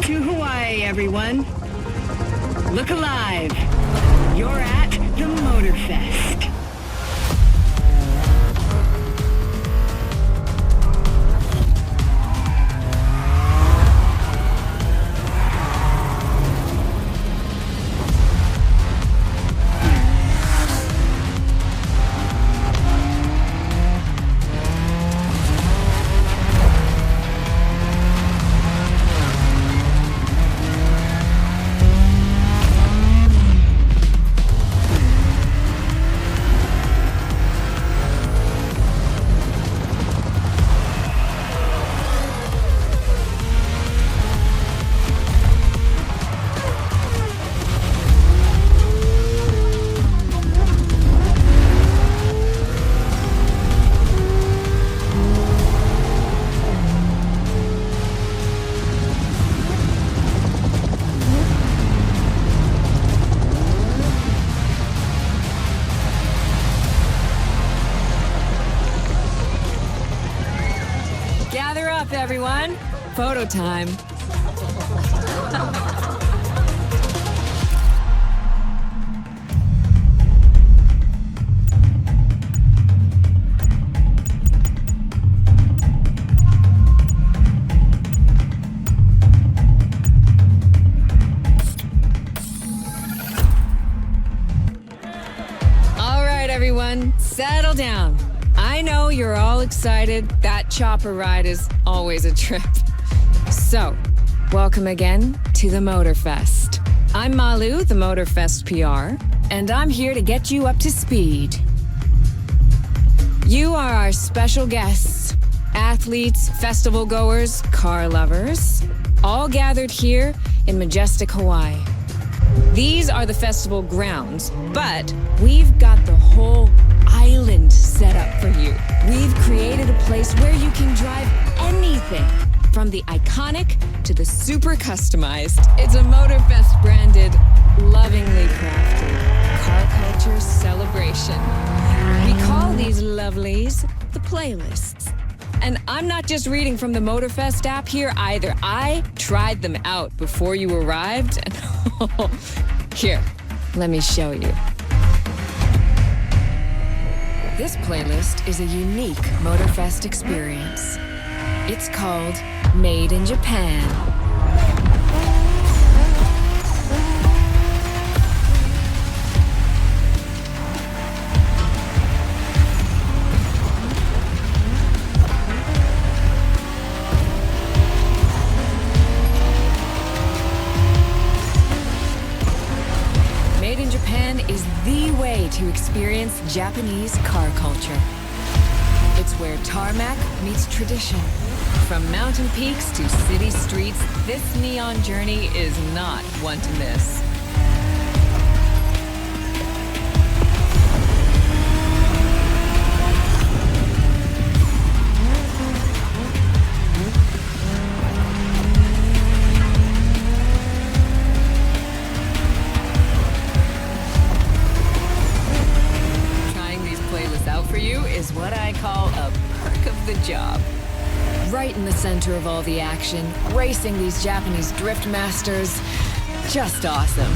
to Hawaii, everyone. Look alive. You're at the Motorfest. Gather up, everyone. Photo time. All right, everyone, settle down. I know you're all excited. That chopper ride is always a trip. So, welcome again to the Motorfest. I'm Malu, the Motorfest PR, and I'm here to get you up to speed. You are our special guests, athletes, festival goers, car lovers, all gathered here in majestic Hawaii. These are the festival grounds, but we've got the whole island set up for you. We've created a place where you can drive anything, from the iconic to the super customized. It's a Motorfest branded, lovingly crafted car culture celebration. We call these lovelies the playlists. And I'm not just reading from the Motorfest app here either. I tried them out before you arrived. And here, let me show you. This playlist is a unique Motorfest experience. It's called Made in Japan. Made in Japan is the way to experience Japanese car culture. It's where tarmac meets tradition. From mountain peaks to city streets, this neon journey is not one to miss. Is what I call a perk of the job. Right in the center of all the action, racing these Japanese drift masters, just awesome.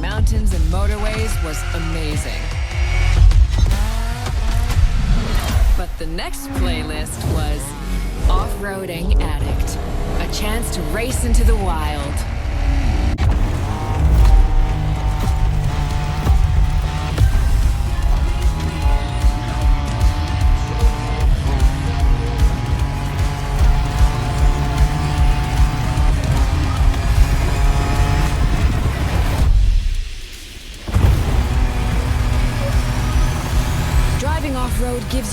Mountains and motorways was amazing. But the next playlist was Off-Roading Addict, a chance to race into the wild.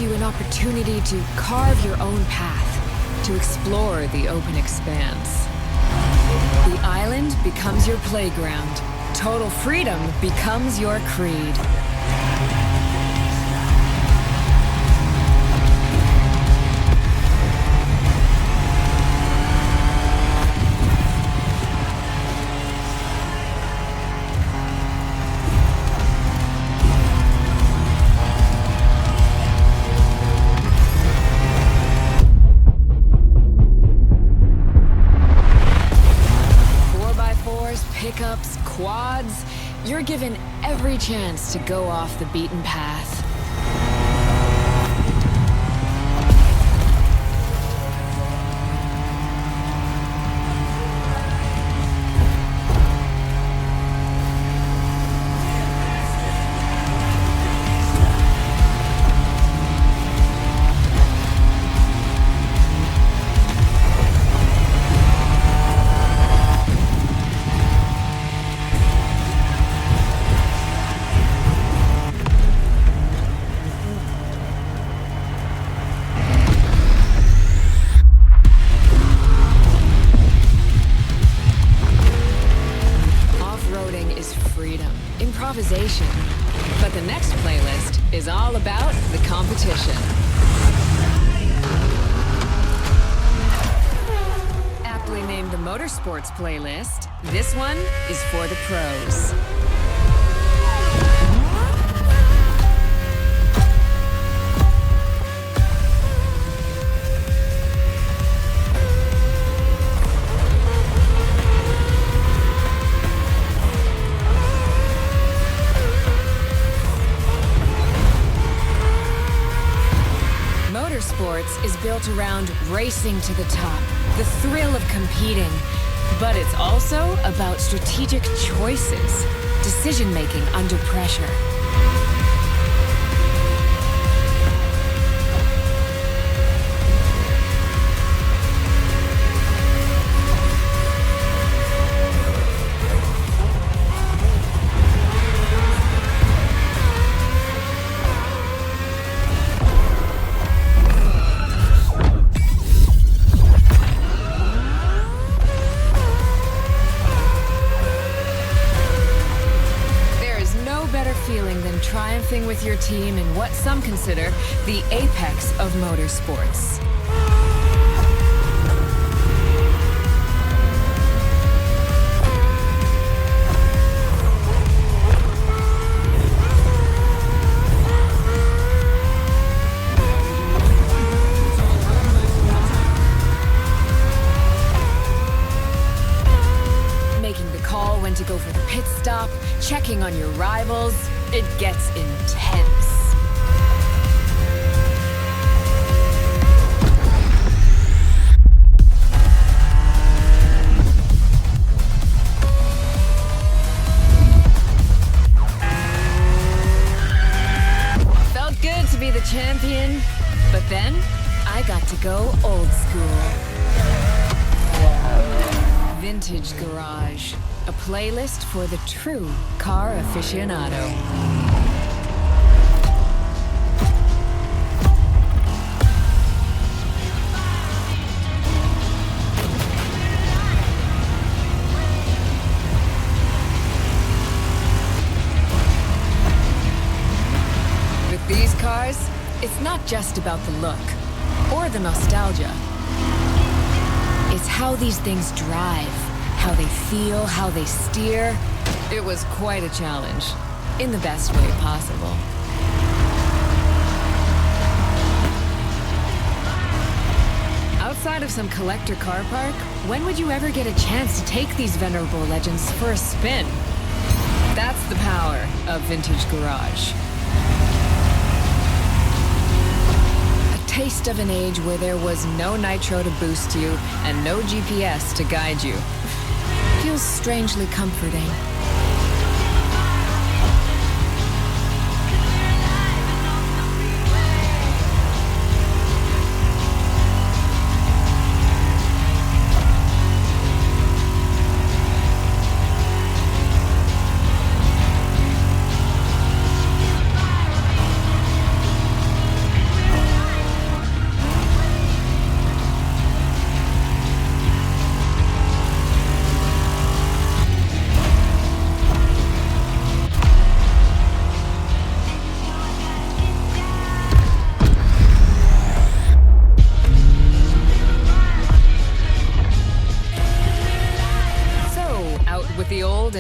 gives you an opportunity to carve your own path, to explore the open expanse. The island becomes your playground. Total freedom becomes your creed. Pickups, quads, you're given every chance to go off the beaten path. Improvisation. But the next playlist is all about the competition. Aptly named the Motorsports playlist, this one is for the pros. Motorsports is built around racing to the top, the thrill of competing. But it's also about strategic choices, decision-making under pressure. Feeling than triumphing with your team in what some consider the apex of motorsports. Making the call when to go for the pit stop, checking on your rivals. It gets intense. Felt good to be the champion, but then I got to go old school. Vintage Garage. A playlist for the true car aficionado. With these cars, it's not just about the look or the nostalgia. It's how these things drive, how they feel, how they steer. It was quite a challenge, in the best way possible. Outside of some collector car park, when would you ever get a chance to take these venerable legends for a spin? That's the power of Vintage Garage. A taste of an age where there was no nitro to boost you and no GPS to guide you. Feels strangely comforting.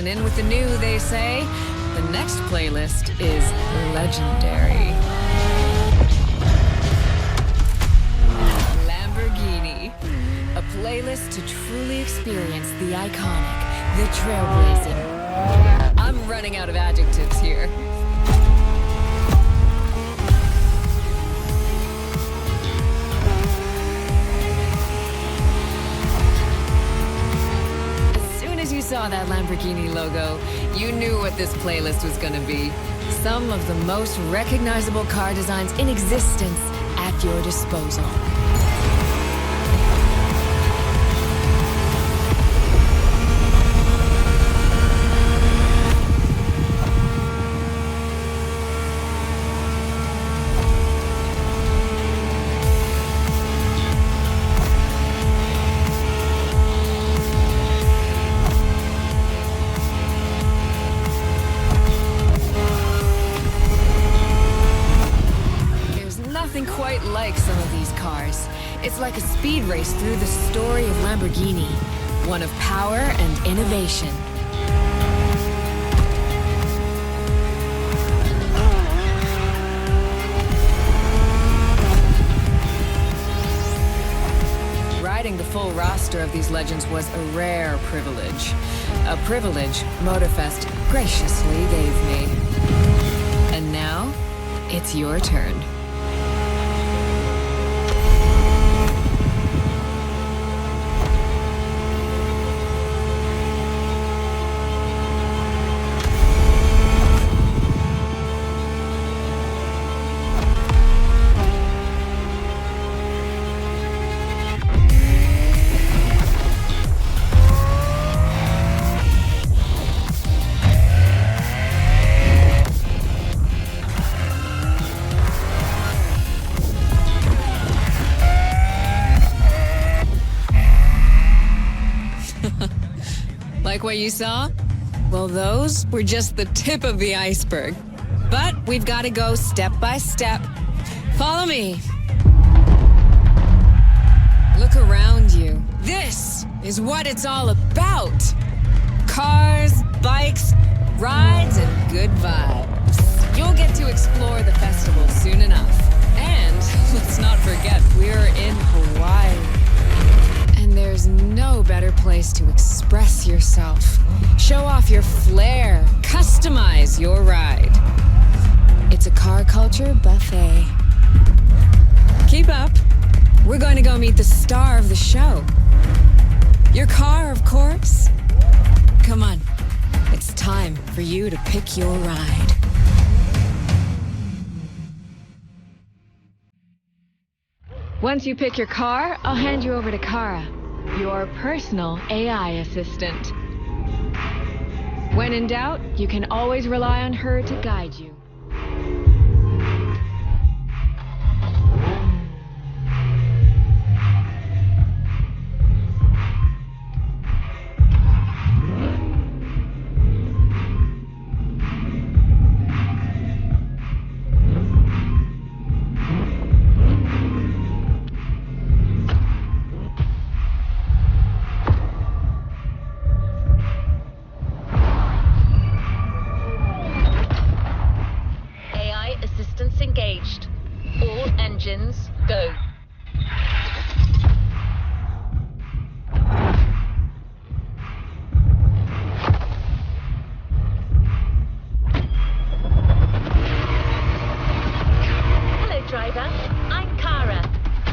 and in with the new, they say. The next playlist is legendary. Lamborghini. A playlist to truly experience the iconic, the trailblazing. I'm running out of adjectives here. As you saw that Lamborghini logo, you knew what this playlist was gonna be. Some of the most recognizable car designs in existence at your disposal. Nothing quite like some of these cars. It's like a speed race through the story of Lamborghini, one of power and innovation. Riding the full roster of these legends was a rare privilege. A privilege Motorfest graciously gave me. And now, it's your turn. Like what you saw? Well, those were just the tip of the iceberg. But we've got to go step by step. Follow me. Look around you. This is what it's all about. Cars, bikes, rides, and good vibes. You'll get to explore the festival soon enough. And let's not forget, we're in Hawaii. And there's no better place to express yourself, show off your flair, customize your ride. It's a car culture buffet. Keep up. We're going to go meet the star of the show. Your car, of course. Come on. It's time for you to pick your ride. Once you pick your car, I'll hand you over to Kara, your personal AI assistant. When in doubt, you can always rely on her to guide you. Engaged. All engines, go. Hello, driver. I'm Kara.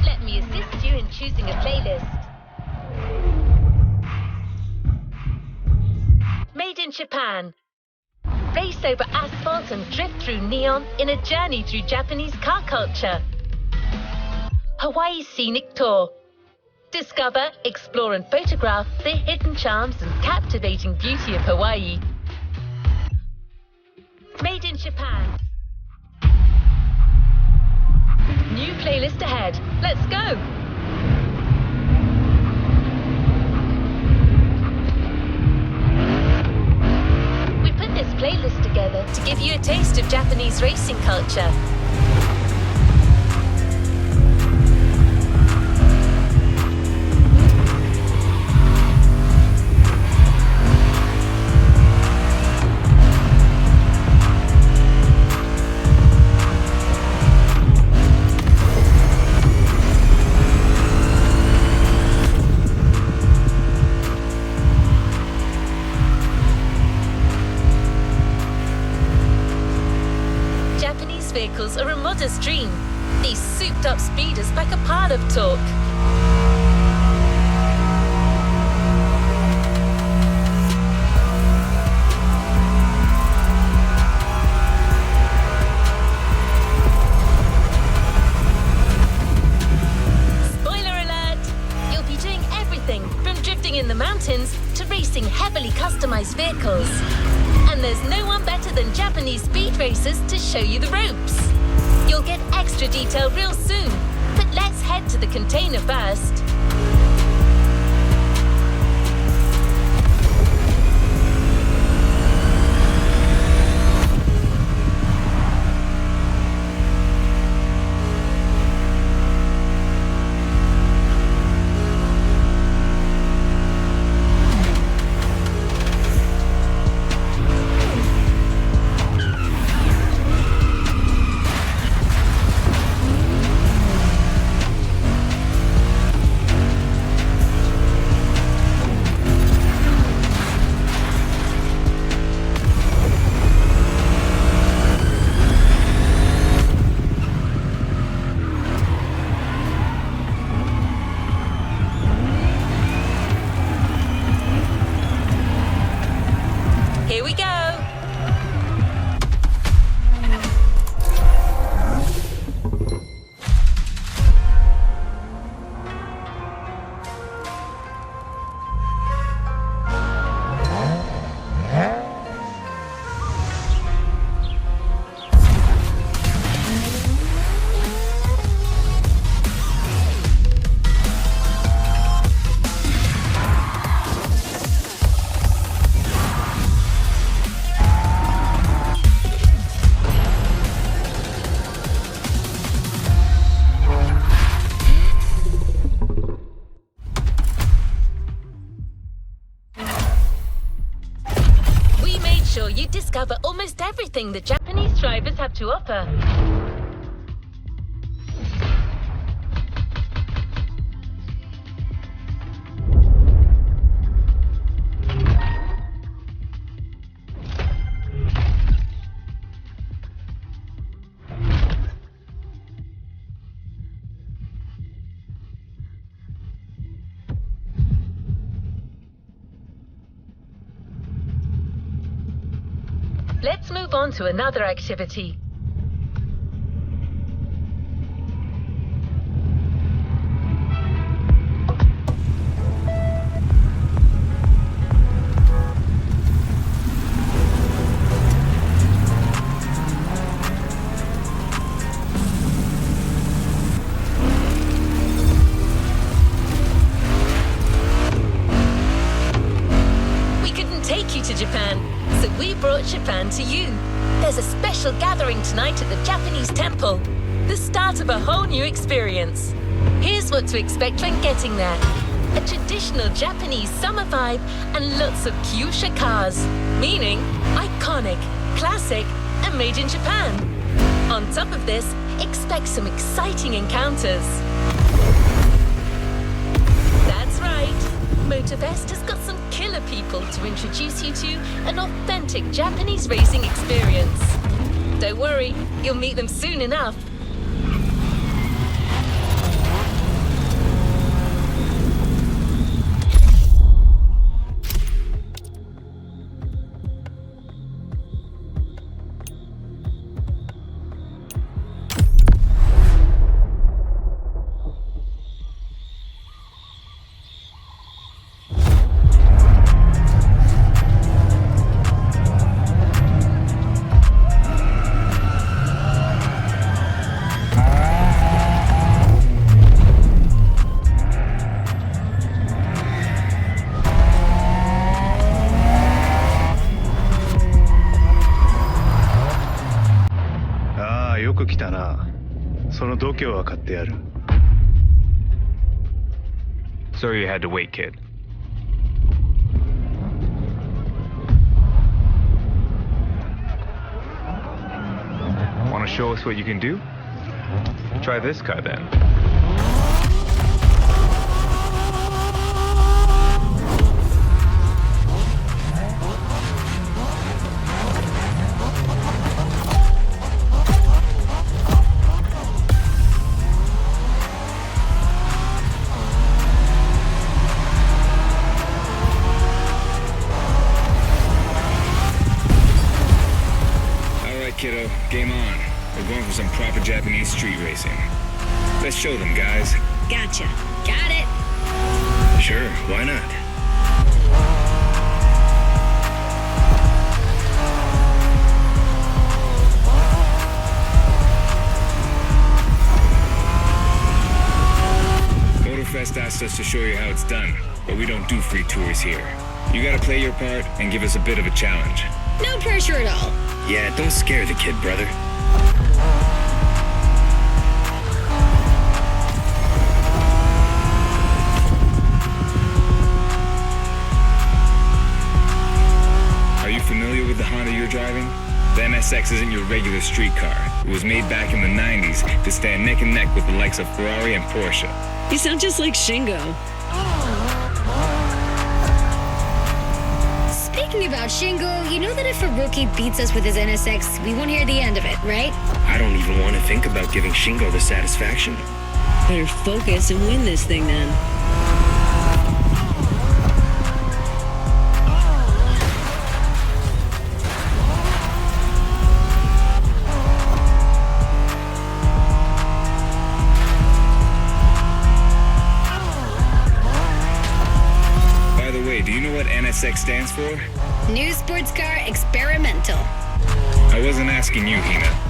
Let me assist you in choosing a playlist. Made in Japan. Race over asphalt and drift through neon in a journey through Japanese car culture. Hawaii Scenic Tour. Discover, explore and photograph the hidden charms and captivating beauty of Hawaii. Made in Japan. New playlist ahead. Let's go! This playlist together to give you a taste of Japanese racing culture. lead us back a part of talk. Spoiler alert! You'll be doing everything from drifting in the mountains to racing heavily customized vehicles. And there's no one better than Japanese speed racers to show you the ropes. You'll get extra detail real soon, but let's head to the container first. Here we go! You discover almost everything the Japanese drivers have to offer. Let's move on to another activity. We couldn't take you to Japan, so we brought Japan to you. There's a special gathering tonight at the Japanese temple. The start of a whole new experience. Here's what to expect when getting there. A traditional Japanese summer vibe and lots of kyusha cars. Meaning iconic, classic, and made in Japan. On top of this, expect some exciting encounters. That's right. Motorfest has got some killer people to introduce you to an authentic Japanese racing experience. Don't worry, you'll meet them soon enough. Sorry you had to wait, kid. Want to show us what you can do? Try this car then. Japanese street racing. Let's show them, guys. Gotcha. Got it. Sure, why not? Motorfest asked us to show you how it's done, but we don't do free tours here. You gotta play your part and give us a bit of a challenge. No pressure at all. Yeah, don't scare the kid, brother. Are you familiar with the Honda you're driving? The NSX isn't your regular street car. It was made back in the 90s to stand neck and neck with the likes of Ferrari and Porsche. You sound just like Shingo. Speaking about Shingo, you know that if a rookie beats us with his NSX, we won't hear the end of it, right? I don't even want to think about giving Shingo the satisfaction. Better focus and win this thing then. By the way, do you know what NSX stands for? New sports car experimental. I wasn't asking you, Hina.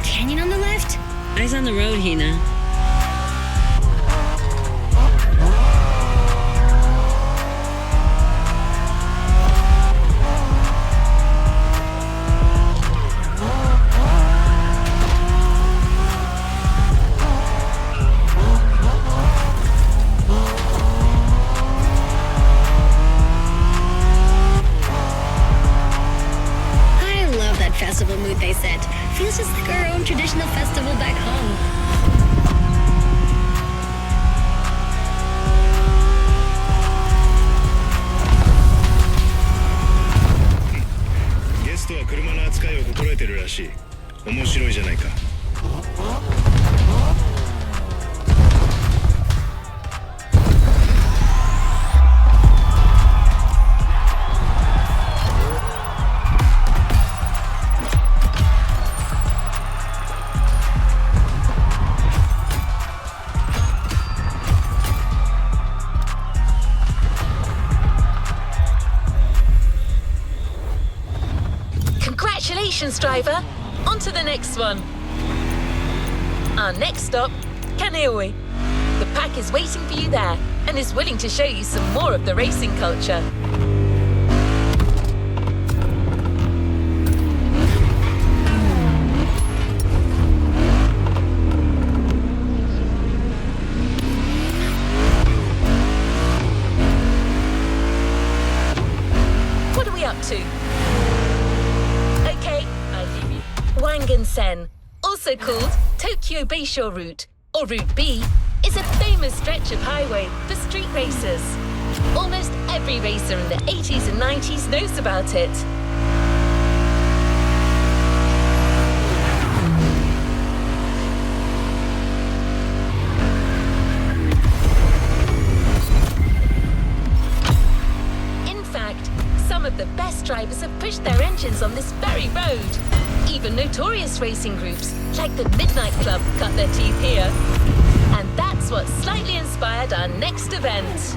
Canyon on the left? Eyes on the road, Hina. I love that festival mood they set. Feels just like our own traditional festival back home. Guest は車の扱いを心得てるらしい。面白いじゃないか。Congratulations, driver! On to the next one. Our next stop, Kaneohe. The pack is waiting for you there and is willing to show you some more of the racing culture. What are we up to? Okay, I'll leave you. Wangan-sen, also called Tokyo Bayshore Route, or Route B, is a famous stretch of highway for street racers. Almost every racer in the 80s and 90s knows about it. In fact, some of the best drivers have pushed their engines on this very road. Even notorious racing groups, like the Midnight Club, cut their teeth here. And that's what slightly inspired our next event.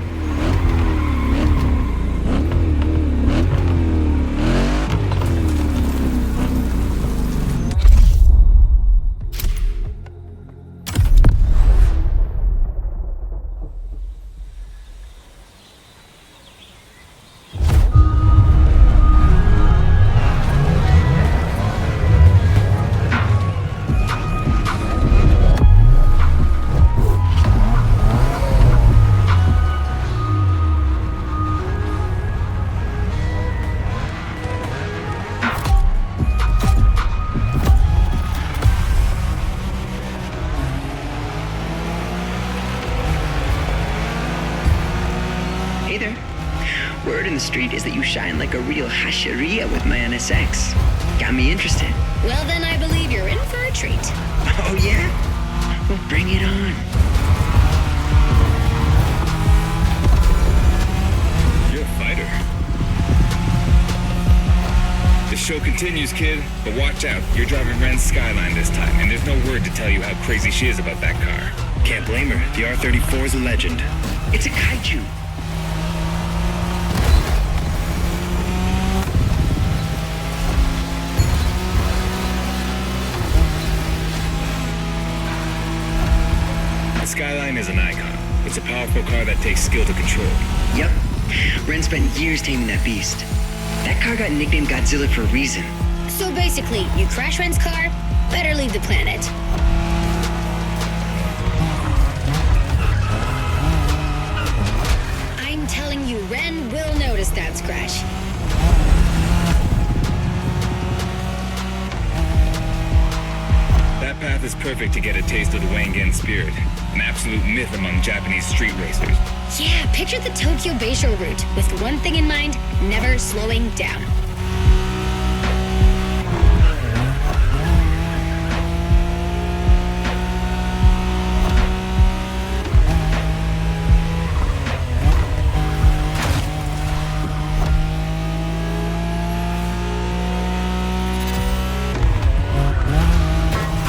street is that you shine like a real hasheria with my NSX. Got me interested. Well, then I believe you're in for a treat. Oh, yeah? Well, bring it on. You're a fighter. The show continues, kid, but watch out. You're driving Ren's Skyline this time, and there's no word to tell you how crazy she is about that car. Can't blame her. The R34 is a legend. It's a kaiju. The Skyline is an icon. It's a powerful car that takes skill to control. Yep. Ren spent years taming that beast. That car got nicknamed Godzilla for a reason. So basically, you crash Ren's car, better leave the planet. I'm telling you, Ren will notice that scratch. That path is perfect to get a taste of the Wangan spirit, an absolute myth among Japanese street racers. Yeah, picture the Tokyo Bayshore route, with one thing in mind, never slowing down.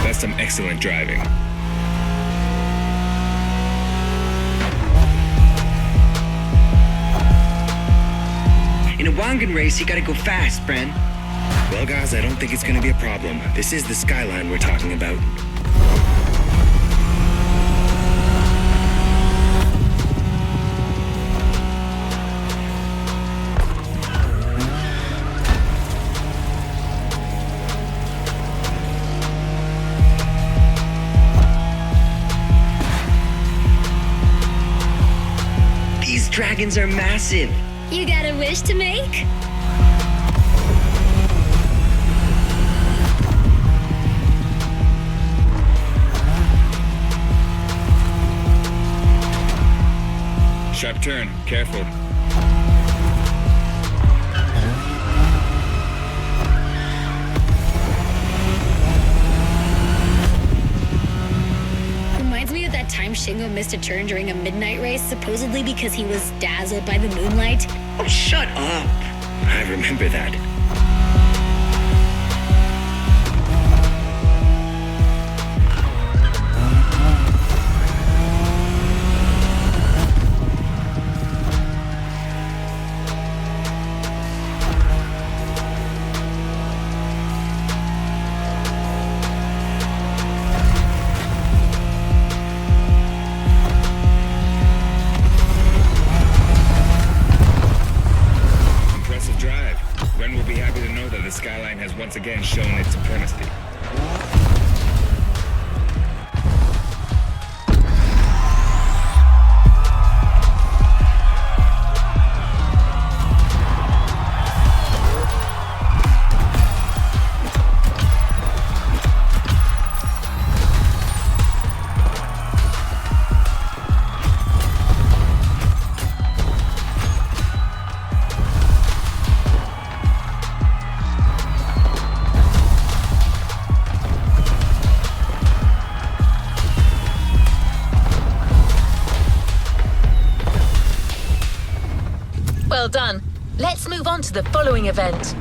That's some excellent driving. In a Wangan race, you gotta go fast, Bren. Well, guys, I don't think it's gonna be a problem. This is the Skyline we're talking about. These dragons are massive. You got a wish to make? Sharp turn, careful. Reminds me of that time Shingo missed a turn during a midnight race, supposedly because he was dazzled by the moonlight. Oh, shut up. I remember that. Impressive drive. Ren will be happy to know that the Skyline has once again shown its supremacy. Well done. Let's move on to the following event.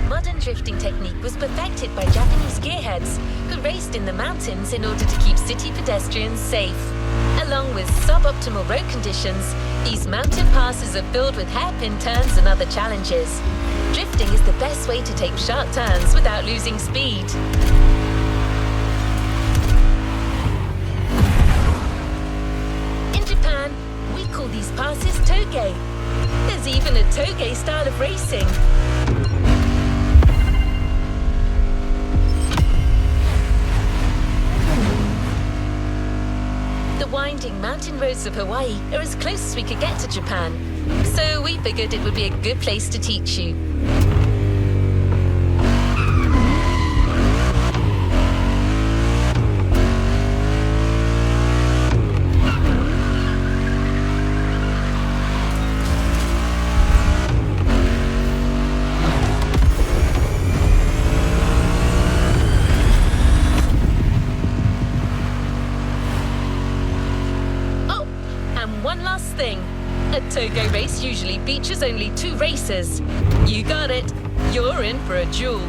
Modern drifting technique was perfected by Japanese gearheads who raced in the mountains in order to keep city pedestrians safe. Along with suboptimal road conditions, these mountain passes are filled with hairpin turns and other challenges. Drifting is the best way to take sharp turns without losing speed. In Japan, we call these passes toge. There's even a toge style of racing. The winding mountain roads of Hawaii are as close as we could get to Japan, so we figured it would be a good place to teach you. A toge race usually features only 2 racers. You got it. You're in for a duel.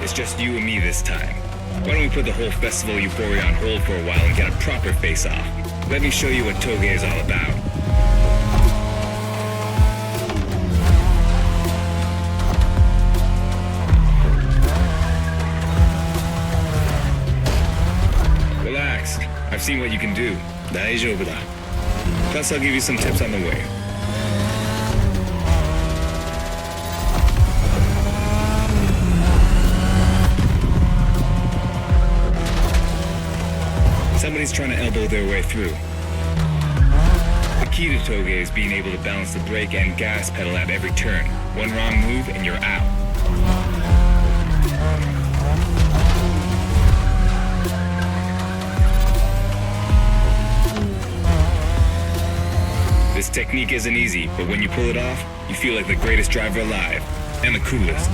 It's just you and me this time. Why don't we put the whole festival euphoria on hold for a while and get a proper face-off? Let me show you what toge is all about. Relax. I've seen what you can do. 大丈夫だ. Plus, I'll give you some tips on the way. Somebody's trying to elbow their way through. The key to toge is being able to balance the brake and gas pedal at every turn. One wrong move and you're out. This technique isn't easy, but when you pull it off, you feel like the greatest driver alive. And the coolest.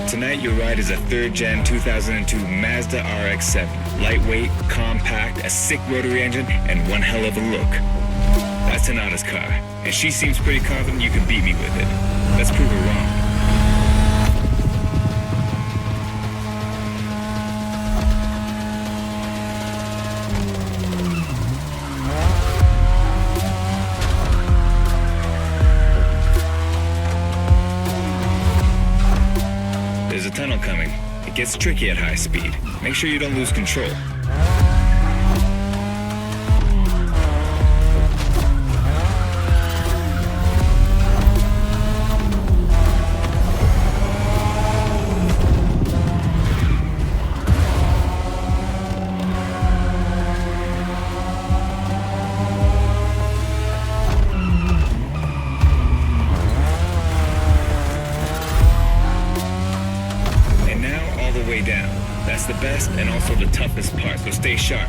Tonight, your ride is a 3rd Gen 2002 Mazda RX-7. Lightweight, compact, a sick rotary engine, and one hell of a look. That's Tanada's car, and she seems pretty confident you can beat me with it. Let's prove her wrong. There's a tunnel coming. It gets tricky at high speed. Make sure you don't lose control. Down. That's the best and also the toughest part, so stay sharp.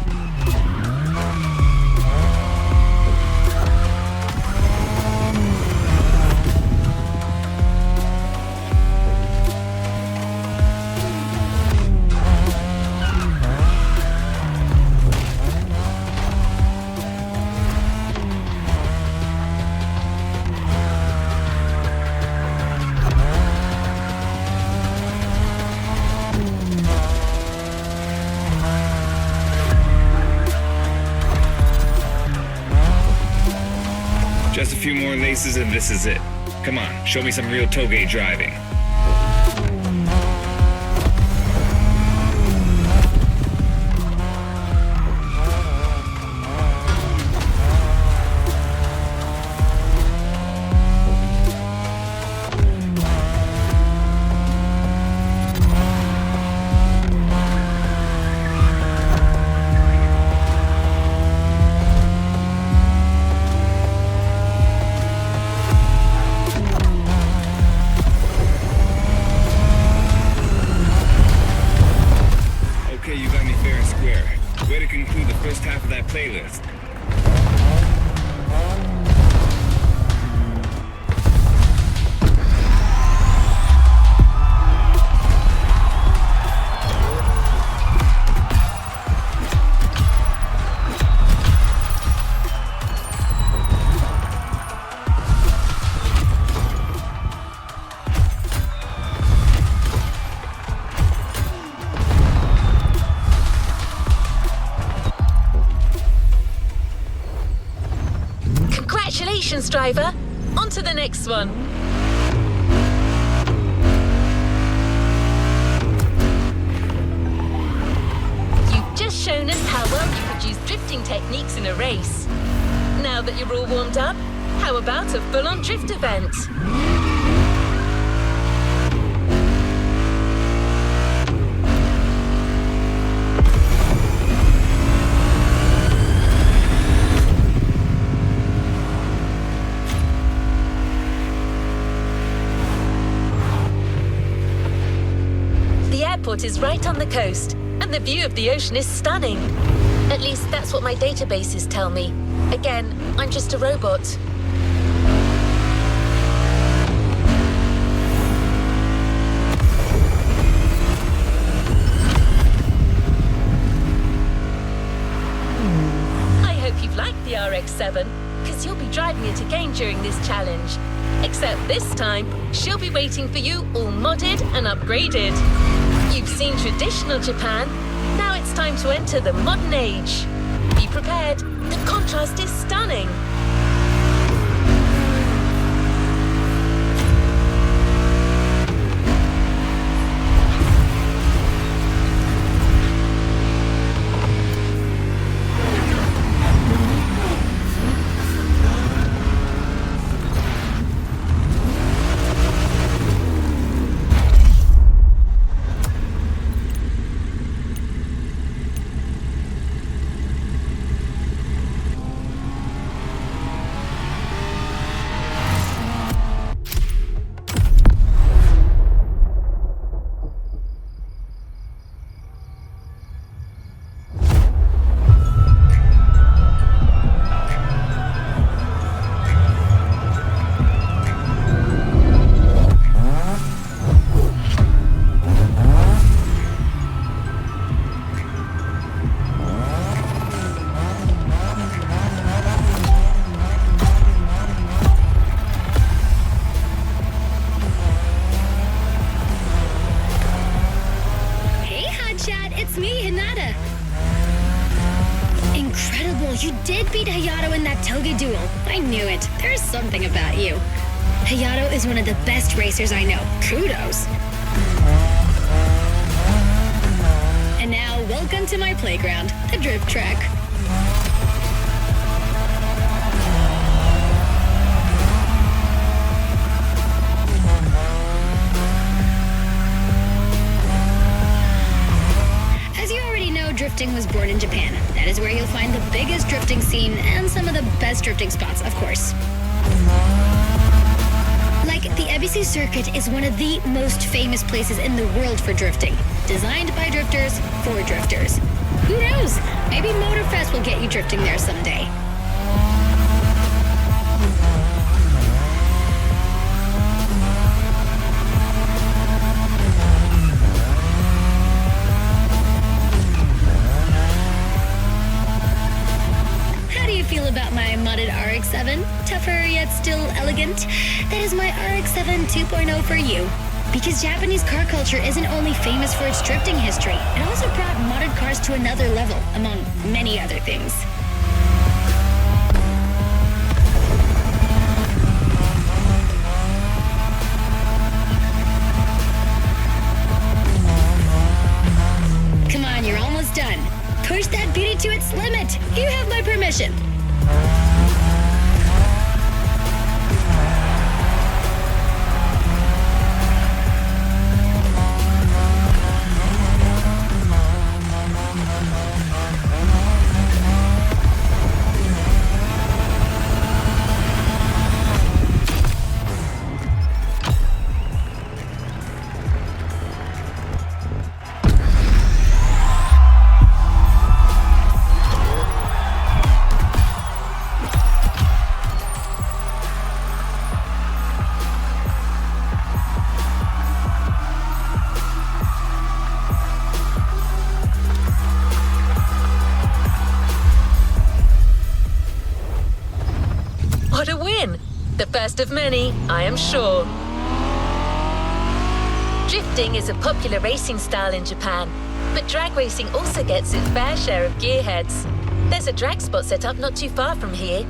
Just a few more laces and this is it. Come on, show me some real toge driving. Okay, you got me fair and square. Way to conclude the first half of that playlist. Congratulations, driver. On to the next one. You've just shown us how well you could use drifting techniques in a race. Now that you're all warmed up, how about a full-on drift event? The airport is right on the coast, and the view of the ocean is stunning. At least that's what my databases tell me. Again, I'm just a robot. I hope you've liked the RX-7, because you'll be driving it again during this challenge. Except this time, she'll be waiting for you all modded and upgraded. You've seen traditional Japan. Now it's time to enter the modern age. Be prepared. The contrast is stunning. You did beat Hayato in that Toge duel. I knew it. There's something about you. Hayato is one of the best racers I know. Kudos. And now, welcome to my playground, the drift track. Drifting was born in Japan. That is where you'll find the biggest drifting scene and some of the best drifting spots, of course. Like, the Ebisu circuit is one of the most famous places in the world for drifting. Designed by drifters, for drifters. Who knows? Maybe Motorfest will get you drifting there someday. About my modded RX-7, tougher yet still elegant. That is my RX-7 2.0 for you. Because Japanese car culture isn't only famous for its drifting history, it also brought modded cars to another level, among many other things. Come on, you're almost done. Push that beauty to its limit. You have my permission. What a win! The first of many, I am sure. Drifting is a popular racing style in Japan, but drag racing also gets its fair share of gearheads. There's a drag spot set up not too far from here.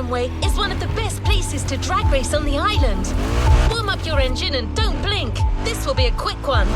runway is one of the best places to drag race on the island. Warm up your engine and don't blink. This will be a quick one.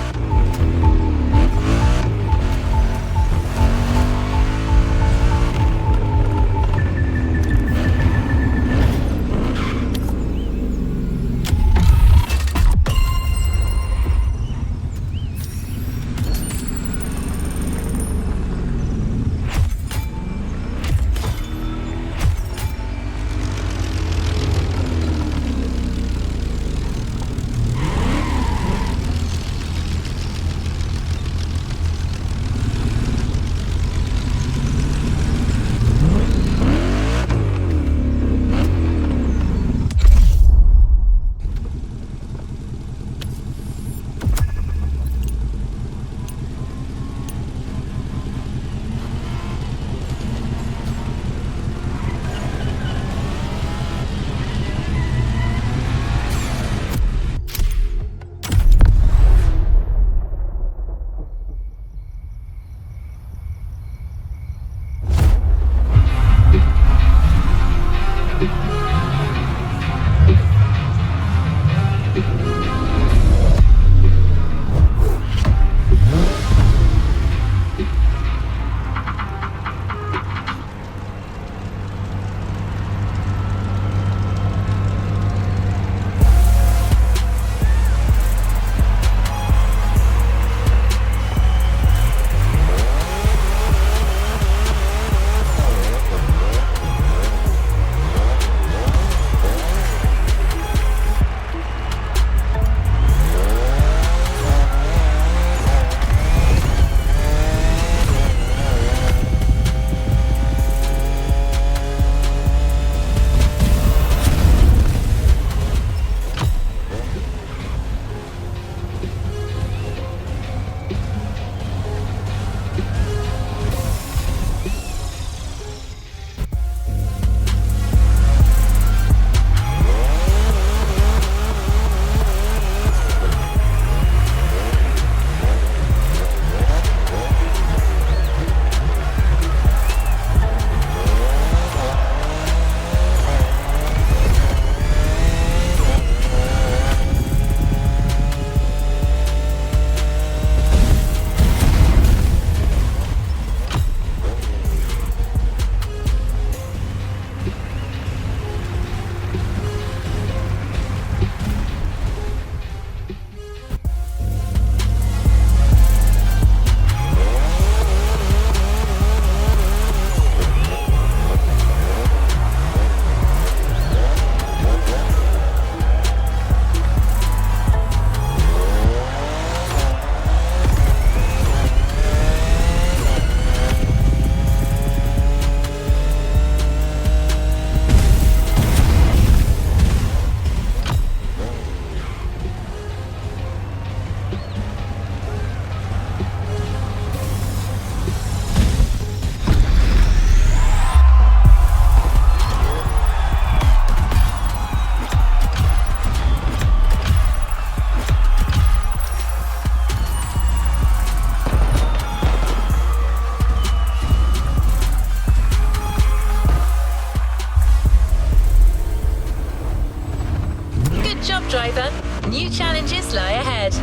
Driver, new challenges lie ahead.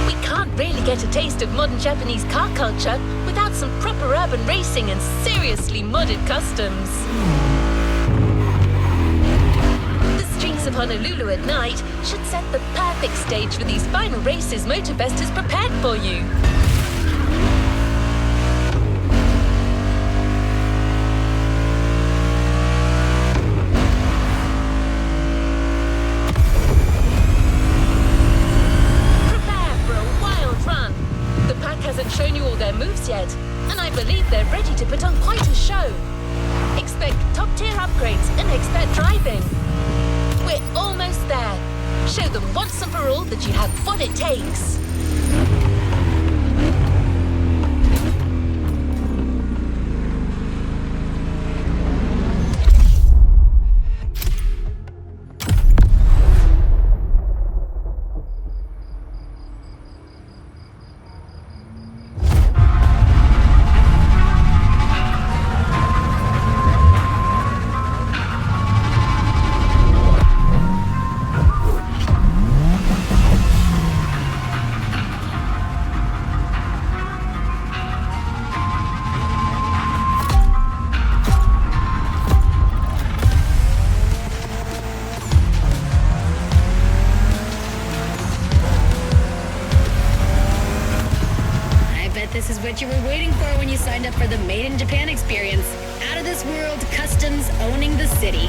We can't really get a taste of modern Japanese car culture without some proper urban racing and seriously modded customs. The streets of Honolulu at night should set the perfect stage for these final races Motorfest has prepared for you. Shown you all their moves yet, and I believe they're ready to put on quite a show. Expect top-tier upgrades and expert driving. We're almost there. Show them once and for all that you have what it takes. in Japan experience. Out of this world customs owning the city.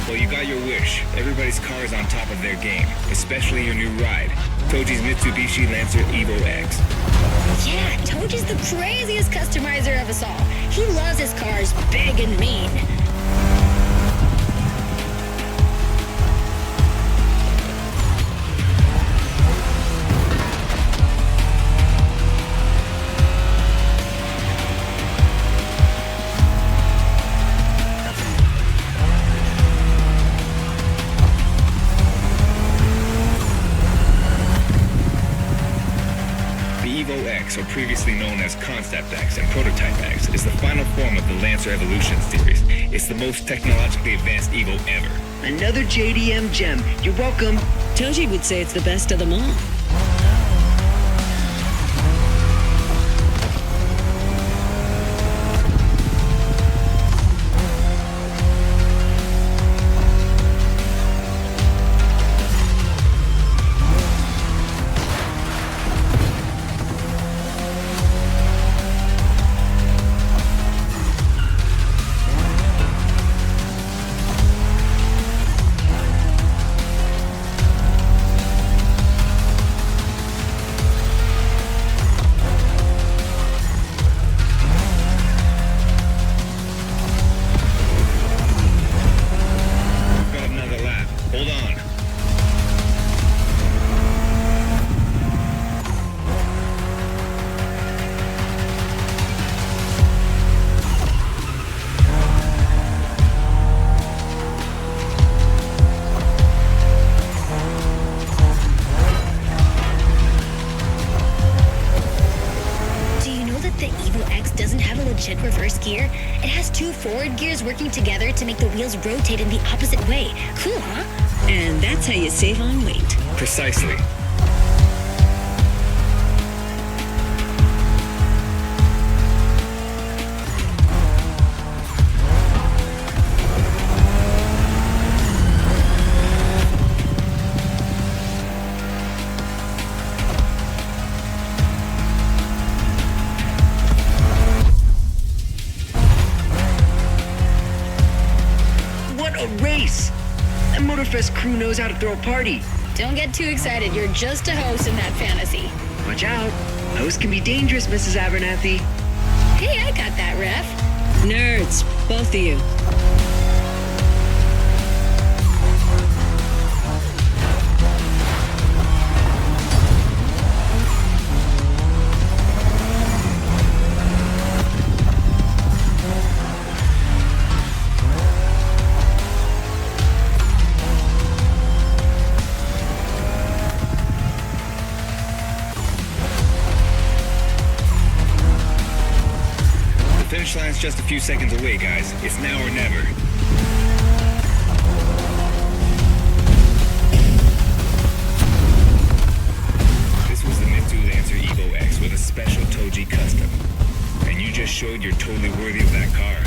Well, you got your wish. Everybody's car is on top of their game, especially your new ride, Toji's Mitsubishi Lancer Evo X. Yeah, Toji's the craziest customizer of us all. He loves his cars big and mean. Or previously known as Concept X and Prototype X, is the final form of the Lancer Evolution series. It's the most technologically advanced Evo ever. Another JDM gem. You're welcome. Toji would say it's the best of them all. Reverse gear. It has two forward gears working together to make the wheels rotate in the opposite way. Cool, huh? And that's how you save on weight. Precisely. Motorfest crew knows how to throw a party. Don't get too excited. You're just a host in that fantasy. Watch out. Hosts can be dangerous, Mrs. Abernathy. Hey, I got that, ref. Nerds, both of you. Finish line's just a few seconds away, guys. It's now or never. This was the Mitsu Lancer Evo X with a special Toji custom. And you just showed you're totally worthy of that car.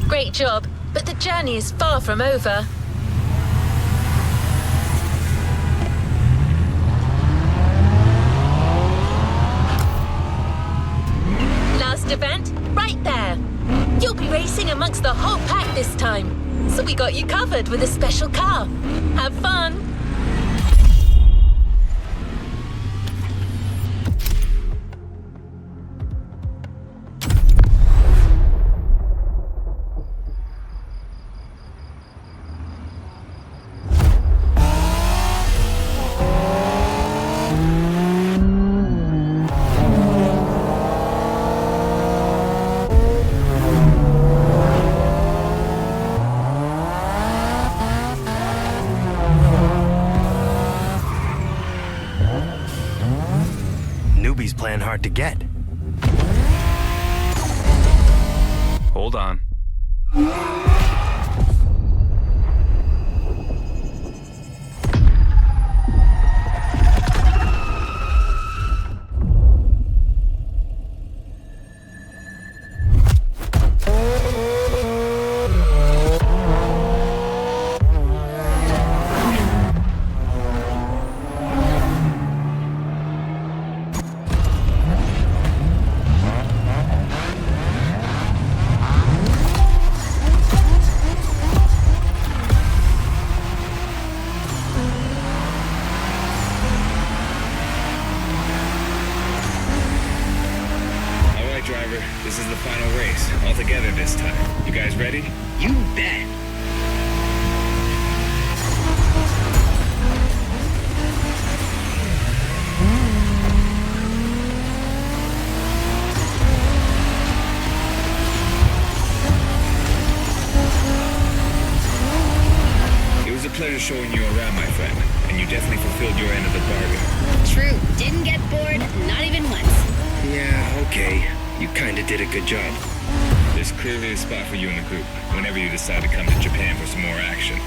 Great job, but the journey is far from over. Last event, right there. You'll be racing amongst the whole pack this time, so we got you covered with a special car. Have fun! newbies playing hard to get. Hold on. Driver, this is the final race, all together this time. You guys ready? You bet. It was a pleasure showing you around, my friend, and you definitely fulfilled your end of the bargain. True. Didn't get bored, not even once. Yeah, okay. You kinda did a good job. There's clearly a spot for you in the group, whenever you decide to come to Japan for some more action.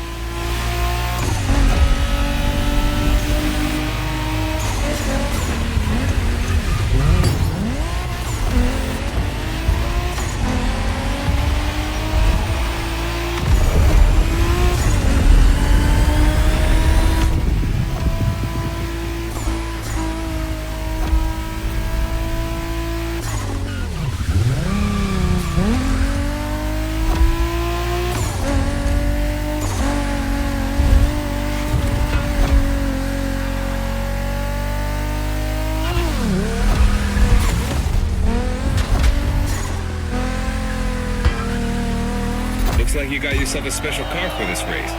Looks like you got yourself a special car for this race.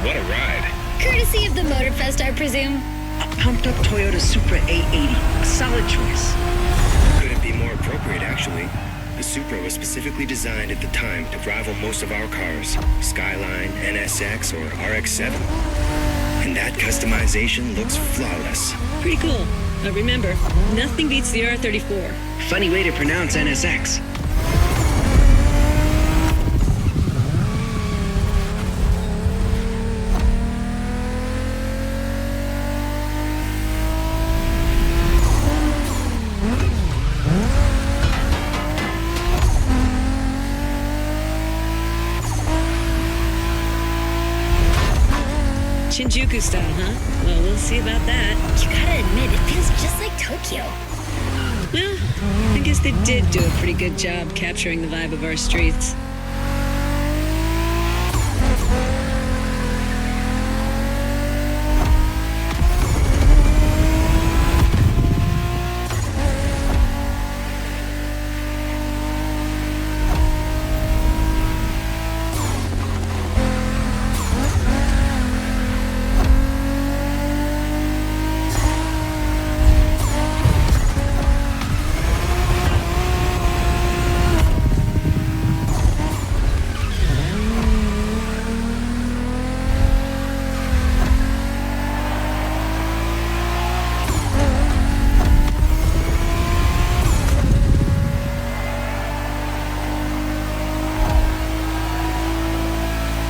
What a ride. Courtesy of the Motorfest, I presume. A pumped-up Toyota Supra A80. A solid choice. Couldn't be more appropriate, actually. The Supra was specifically designed at the time to rival most of our cars. Skyline, NSX, or RX-7. And that customization looks flawless. Pretty cool. But remember, nothing beats the R34. Funny way to pronounce NSX. Shinjuku style, huh? Well, we'll see about that. You gotta admit, it feels just like Tokyo. Well, I guess they did do a pretty good job capturing the vibe of our streets.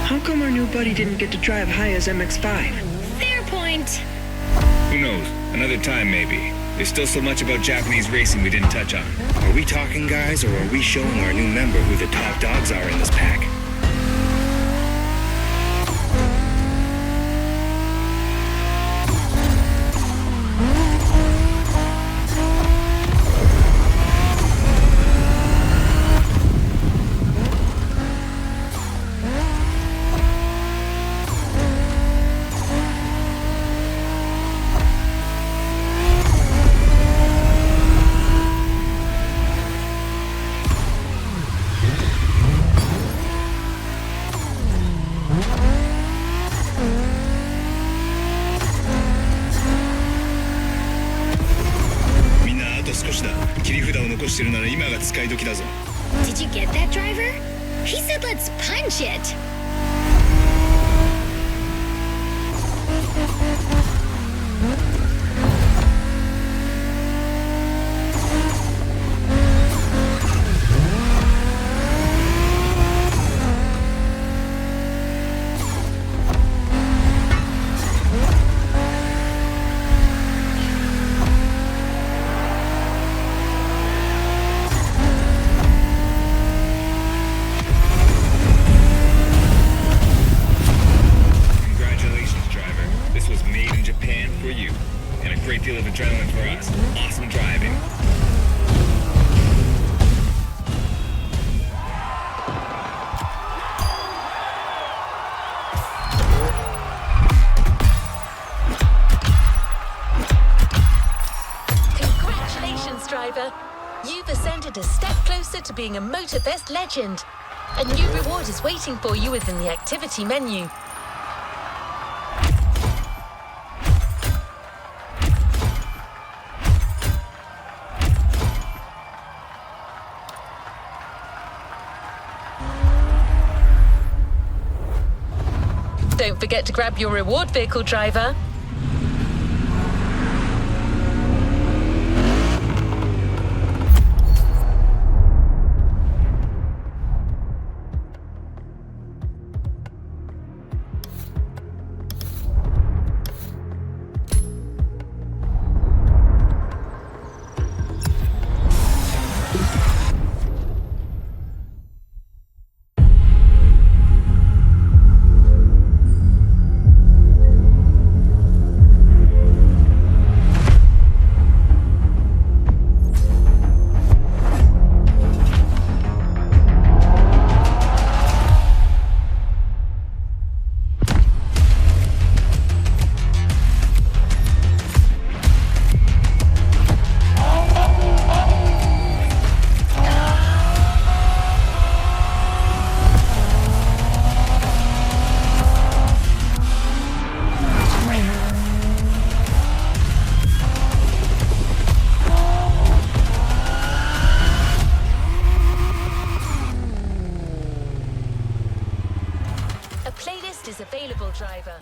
How come our new buddy didn't get to drive high as MX-5? Fair point. Who knows? Another time, maybe. There's still so much about Japanese racing we didn't touch on. Are we talking, guys, or are we showing our new member who the top dogs are in this pack? Did you get that, driver? He said let's punch it. great deal of adrenaline for us. Awesome driving. Congratulations, driver. You've ascended a step closer to being a Motorfest legend. A new reward is waiting for you within the activity menu. Don't forget to grab your reward vehicle, driver. A playlist is available, driver.